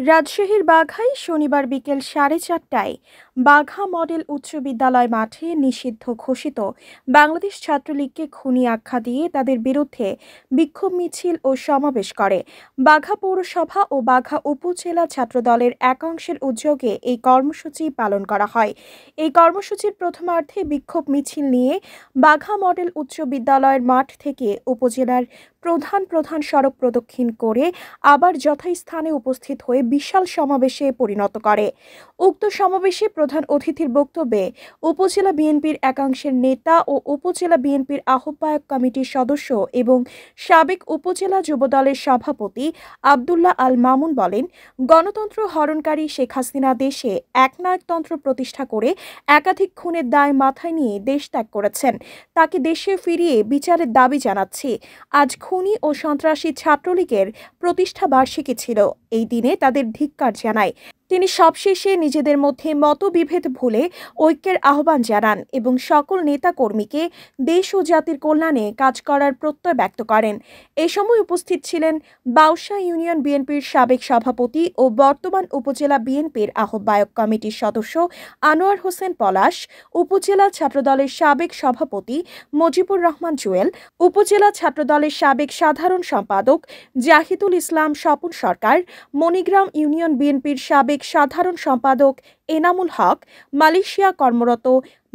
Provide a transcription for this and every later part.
রাজশাহীর বাঘায় শনিবার বিকেল 4:30টায় বাঘা মডেল উচ্চ বিদ্যালয় মাঠে নিষিদ্ধ ঘোষিত বাংলাদেশ ছাত্রলীগকে খুনি আখ্যা দিয়ে তাদের বিরুদ্ধে বিক্ষোভ মিছিল ও সমাবেশ করে। বাঘা পৌরসভা ও বাঘা উপজেলা ছাত্রদলের একাংশের উদ্যোগে এই কর্মসূচি পালন করা হয়। এই কর্মসূচির প্রথমার্ধে বিক্ষোভ মিছিল নিয়ে বাঘা মডেল উচ্চ বিদ্যালয়ের মাঠ থেকে উপজেলার প্রধান প্রধান সড়ক প্রদক্ষিণ করে আবার যথাস্থানে উপস্থিত হয়ে বিশাল সমাবেশে পরিণত করে। উক্ত সমাবেশে প্রধান অতিথির বক্তব্যে উপজেলা বিএনপির একাংশের নেতা ও উপজেলা বিএনপির আহ্বায়ক কমিটির সদস্য এবং সাবেক উপজেলা যুবদলের সভাপতি আব্দুল্লাহ আল মামুন বলেন, গণতন্ত্র হরণকারী শেখ হাসিনা দেশে একনায়কতন্ত্র প্রতিষ্ঠা করে একাধিক খুনের দায় মাথায় নিয়ে দেশ ত্যাগ করেছেন। তাকে দেশে ফিরিয়ে বিচারের দাবি জানাচ্ছি। আজ খুনি ও সন্ত্রাসী ছাত্রলীগের প্রতিষ্ঠা বার্ষিকী ছিল। এই দিনে তাদের ধিক্কার জানায়। তিনি সবশেষে নিজেদের মধ্যে মতবিভেদ ভুলে ঐক্যের আহ্বান জানান এবং সকল নেতাকর্মীকে দেশ ও জাতির কল্যাণে কাজ করার প্রত্যয় ব্যক্ত করেন। এ সময় উপস্থিত ছিলেন বাউসা ইউনিয়ন বিএনপির সাবেক সভাপতি ও বর্তমান উপজেলা বিএনপির আহ্বায়ক কমিটির সদস্য আনোয়ার হোসেন পলাশ, উপজেলা ছাত্রদলের সাবেক সভাপতি মজিবুর রহমান জুয়েল, উপজেলা ছাত্রদলের সাবেক সাধারণ সম্পাদক জাহিদুল ইসলাম স্বপন সরকার, মণিগ্রাম ইউনিয়ন বিএনপির সাবেক সাধারণ সম্পাদক এনামুল হক, মালয়েশিয়া কর্মরত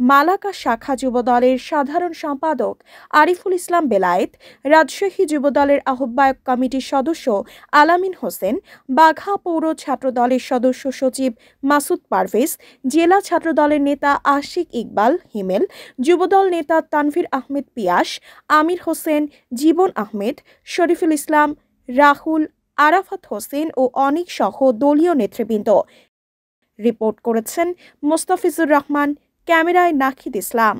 মালাকা শাখা যুবদলের সাধারণ সম্পাদক আরিফুল ইসলাম বেলায়েত, রাজশাহী যুবদলের আহ্বায়ক কমিটির সদস্য আলামিন হোসেন, বাঘা পৌর ছাত্রদলের সদস্য সচিব মাসুদ পারভেজ, জেলা ছাত্রদলের নেতা আশিক ইকবাল হিমেল, যুবদল নেতা তানভীর আহমেদ পিয়াস, আমির হোসেন, জীবন আহমেদ, শরীফুল ইসলাম, রাহুল, আরাফাত হোসেন ও অনিক সহ দলীয় নেতৃবৃন্দ। রিপোর্ট করেছেন মোস্তাফিজুর রহমান, ক্যামেরায় নাহিদ ইসলাম।